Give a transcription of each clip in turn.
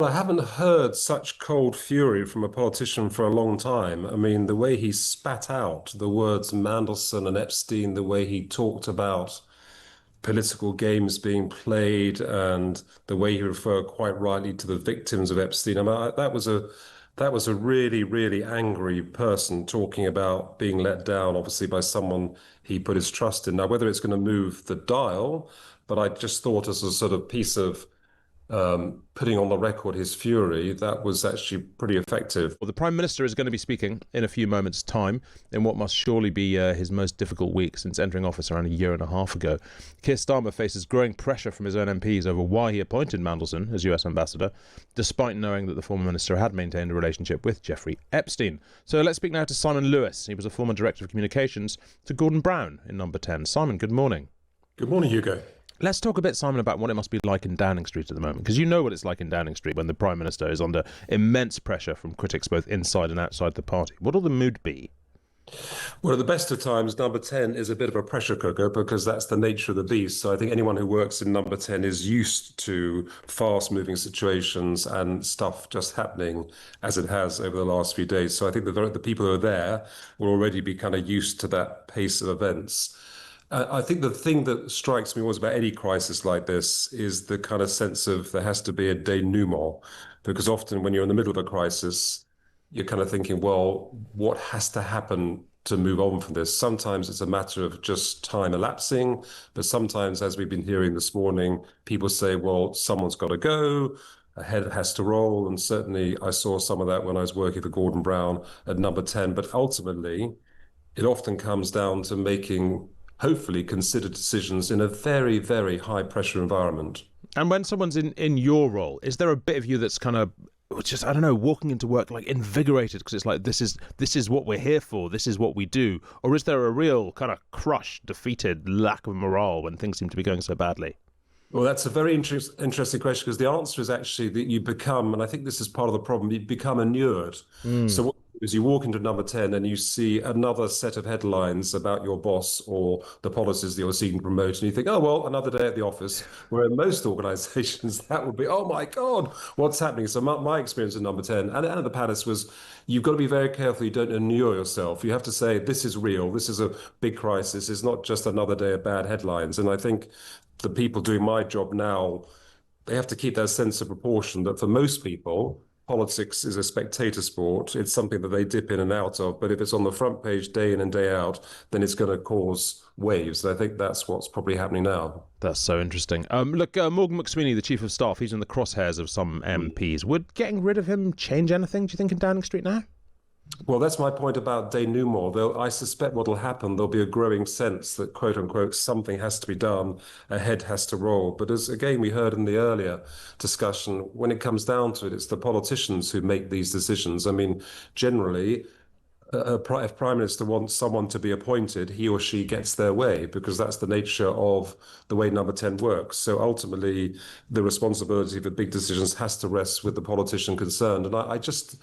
I haven't heard such cold fury from a politician for a long time. I mean, the way he spat out the words Mandelson and Epstein, the way he talked about political games being played, and the way he referred quite rightly to the victims of Epstein. I mean, that was a really, really angry person talking about being let down, obviously, by someone he put his trust in. Now, whether it's going to move the dial, but I just thought as a sort of piece of putting on the record his fury, that was actually pretty effective. Well, the Prime Minister is going to be speaking in a few moments' time in what must surely be his most difficult week since entering office around a year and a half ago. Keir Starmer faces growing pressure from his own MPs over why he appointed Mandelson as US ambassador, despite knowing that the former minister had maintained a relationship with Jeffrey Epstein. So let's speak now to Simon Lewis. He was a former Director of Communications to Gordon Brown in Number 10. Simon, good morning. Good morning, Hugo. Let's talk a bit, Simon, about what it must be like in Downing Street at the moment, because you know what it's like in Downing Street when the Prime Minister is under immense pressure from critics both inside and outside the party. What will the mood be? Well, at the best of times, Number 10 is a bit of a pressure cooker because that's the nature of the beast. So I think anyone who works in Number 10 is used to fast-moving situations and stuff just happening as it has over the last few days. So I think the people who are there will already be kind of used to that pace of events. I think the thing that strikes me always about any crisis like this is the kind of sense of there has to be a denouement, because often when you're in the middle of a crisis, you're kind of thinking, well, what has to happen to move on from this? Sometimes it's a matter of just time elapsing, but sometimes, as we've been hearing this morning, people say, well, someone's got to go, a head has to roll, and certainly I saw some of that when I was working for Gordon Brown at Number 10, but ultimately, it often comes down to making hopefully considered decisions in a very, very high pressure environment. And when someone's in your role, is there a bit of you that's kind of just, I don't know, walking into work like invigorated because it's like this is what we're here for, this is what we do? Or is there a real kind of crushed, defeated lack of morale when things seem to be going so badly? Well, that's a very interesting question, because the answer is actually that you become, and I think this is part of the problem, you become inured. So what you do is you walk into Number 10 and you see another set of headlines about your boss or the policies that you're seeking to promote, and you think, oh, well, another day at the office, where in most organizations that would be, oh my God, what's happening? So my experience in Number 10 and at the palace was, you've got to be very careful you don't inure yourself. You have to say, this is real, this is a big crisis, it's not just another day of bad headlines. And I think the people doing my job now, they have to keep that sense of proportion that for most people, politics is a spectator sport. It's something that they dip in and out of. But if it's on the front page day in and day out, then it's going to cause waves. And I think that's what's probably happening now. That's so interesting. Look, Morgan McSweeney, the Chief of Staff, he's in the crosshairs of some MPs. Would getting rid of him change anything, do you think, in Downing Street now? Well, that's my point about denouement. I suspect what will happen, there'll be a growing sense that, quote unquote, something has to be done, a head has to roll. But as again, we heard in the earlier discussion, when it comes down to it, it's the politicians who make these decisions. I mean, generally, if Prime Minister wants someone to be appointed, he or she gets their way, because that's the nature of the way Number 10 works. So ultimately, the responsibility for big decisions has to rest with the politician concerned. And I just,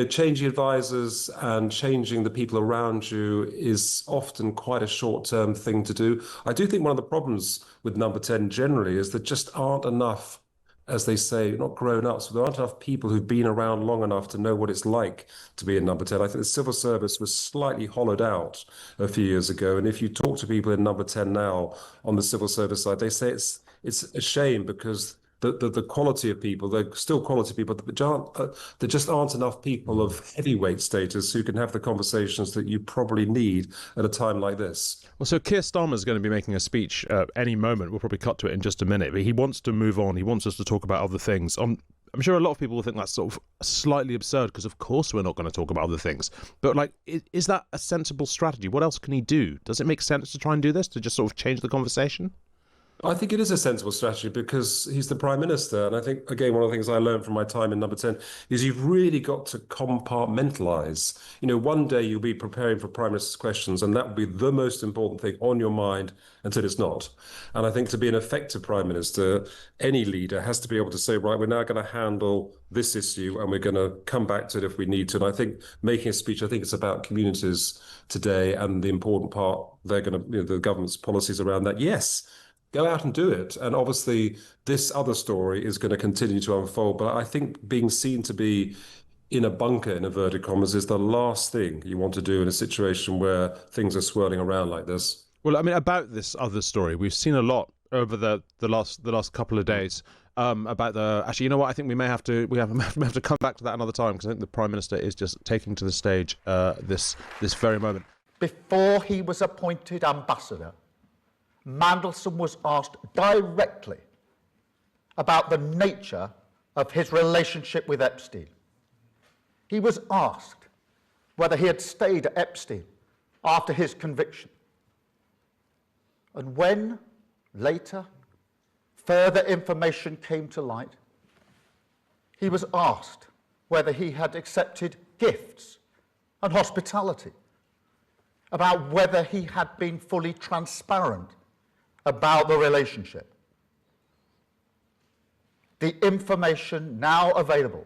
changing advisors and changing the people around you is often quite a short-term thing to do. I do think one of the problems with Number 10 generally is there just aren't enough, as they say, not grown-ups, but there aren't enough people who've been around long enough to know what it's like to be in Number 10. I think the civil service was slightly hollowed out a few years ago. And if you talk to people in Number 10 now on the civil service side, they say it's a shame, because the quality of people, they're still quality people, but there just aren't enough people of heavyweight status who can have the conversations that you probably need at a time like this. Well, so Keir Starmer is going to be making a speech any moment. We'll probably cut to it in just a minute, but he wants to move on. He wants us to talk about other things. I'm sure a lot of people will think that's sort of slightly absurd, because of course we're not going to talk about other things. But like, is that a sensible strategy? What else can he do? Does it make sense to try and do this, to just sort of change the conversation? I think it is a sensible strategy, because he's the Prime Minister. And I think, again, one of the things I learned from my time in Number 10 is you've really got to compartmentalise. One day you'll be preparing for Prime Minister's questions, and that will be the most important thing on your mind until it's not. And I think to be an effective Prime Minister, any leader has to be able to say, right, we're now going to handle this issue and we're going to come back to it if we need to. And I think making a speech, I think it's about communities today and the important part they're going to, the government's policies around that. Yes, go out and do it. And obviously, this other story is going to continue to unfold. But I think being seen to be in a bunker, in inverted commas, is the last thing you want to do in a situation where things are swirling around like this. Well, I mean, about this other story, we've seen a lot over the last couple of days about the. Actually, you know what? I think we have to come back to that another time, because I think the Prime Minister is just taking to the stage this very moment. Before he was appointed ambassador, Mandelson was asked directly about the nature of his relationship with Epstein. He was asked whether he had stayed at Epstein after his conviction. And when, later, further information came to light, he was asked whether he had accepted gifts and hospitality, about whether he had been fully transparent about the relationship. The information now available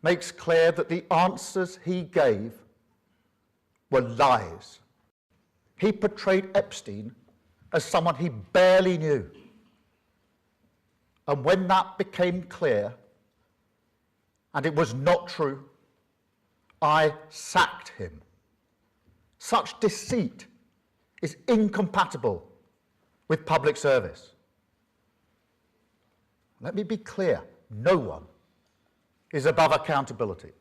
makes clear that the answers he gave were lies. He portrayed Epstein as someone he barely knew. And when that became clear, and it was not true, I sacked him. Such deceit is incompatible with public service. Let me be clear, no one is above accountability.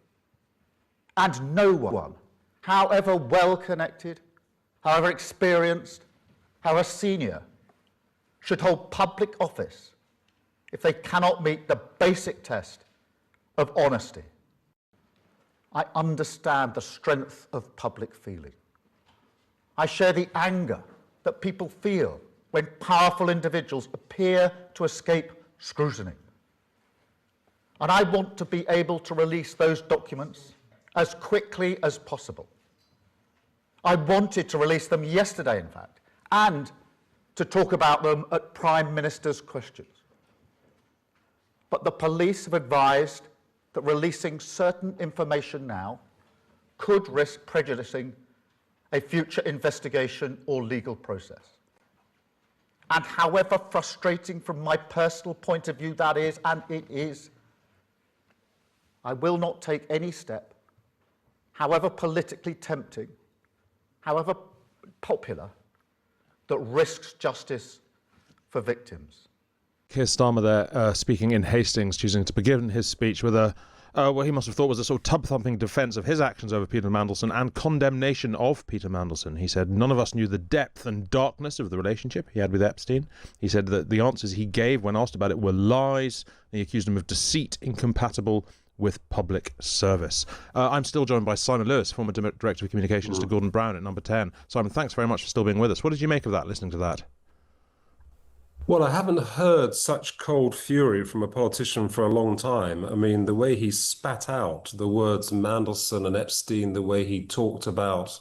And no one, however well connected, however experienced, however senior, should hold public office if they cannot meet the basic test of honesty. I understand the strength of public feeling. I share the anger that people feel when powerful individuals appear to escape scrutiny. And I want to be able to release those documents as quickly as possible. I wanted to release them yesterday, in fact, and to talk about them at Prime Minister's questions. But the police have advised that releasing certain information now could risk prejudicing a future investigation or legal process. And however frustrating from my personal point of view that is, and it is, I will not take any step, however politically tempting, however popular, that risks justice for victims. Keir Starmer there, speaking in Hastings, choosing to begin his speech with what he must have thought was a sort of tub-thumping defence of his actions over Peter Mandelson and condemnation of Peter Mandelson. He said none of us knew the depth and darkness of the relationship he had with Epstein. He said that the answers he gave when asked about it were lies. He accused him of deceit incompatible with public service. I'm still joined by Simon Lewis, former Director of Communications to Gordon Brown at Number 10. Simon, thanks very much for still being with us. What did you make of that, listening to that? Well, I haven't heard such cold fury from a politician for a long time. I mean, the way he spat out the words Mandelson and Epstein, the way he talked about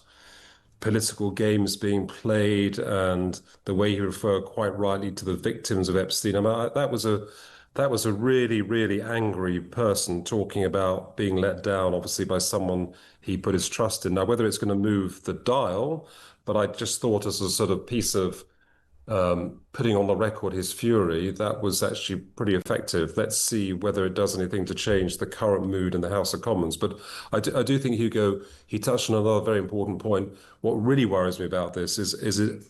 political games being played, and the way he referred quite rightly to the victims of Epstein. I mean, that was a really, really angry person talking about being let down, obviously, by someone he put his trust in. Now, whether it's going to move the dial, but I just thought as a sort of piece of putting on the record his fury, that was actually pretty effective. Let's see whether it does anything to change the current mood in the House of Commons. But I do think, Hugo, he touched on another very important point. What really worries me about this is it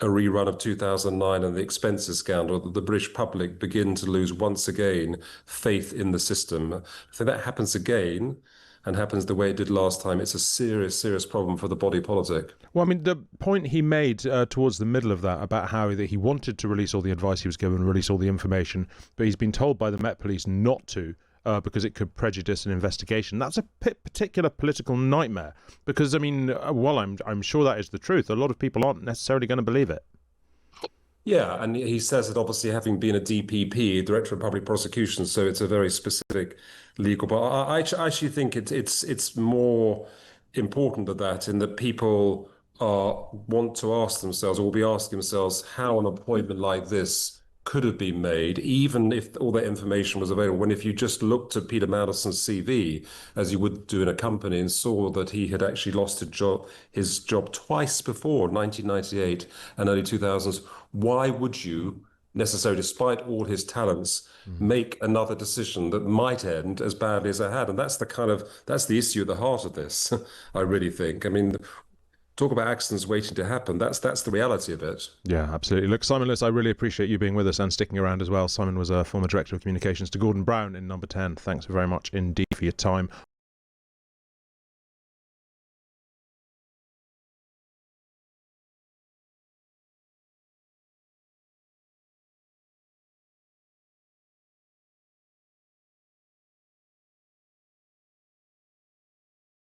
a rerun of 2009 and the expenses scandal, that the British public begin to lose once again faith in the system. If that happens again, and happens the way it did last time, it's a serious, serious problem for the body politic. Well, I mean, the point he made towards the middle of that about how that he wanted to release all the advice he was given, release all the information, but he's been told by the Met Police not to because it could prejudice an investigation. That's a particular political nightmare because, I mean, while I'm sure that is the truth, a lot of people aren't necessarily going to believe it. Yeah, and he says that obviously having been a DPP, Director of Public Prosecution, so it's a very specific legal. But I actually think it's more important than that, in that people want to ask themselves, or will be asking themselves, how an appointment like this could have been made, even if all that information was available. When if you just looked at Peter Mandelson's CV, as you would do in a company, and saw that he had actually lost his job twice before, 1998 and early 2000s, why would you necessarily, despite all his talents, make another decision that might end as badly as it had? And that's the issue at the heart of this, I really think. I mean, talk about accidents waiting to happen. That's the reality of it. Yeah, absolutely. Look, Simon Lewis, I really appreciate you being with us and sticking around as well. Simon was a former Director of Communications to Gordon Brown in Number 10. Thanks very much indeed for your time.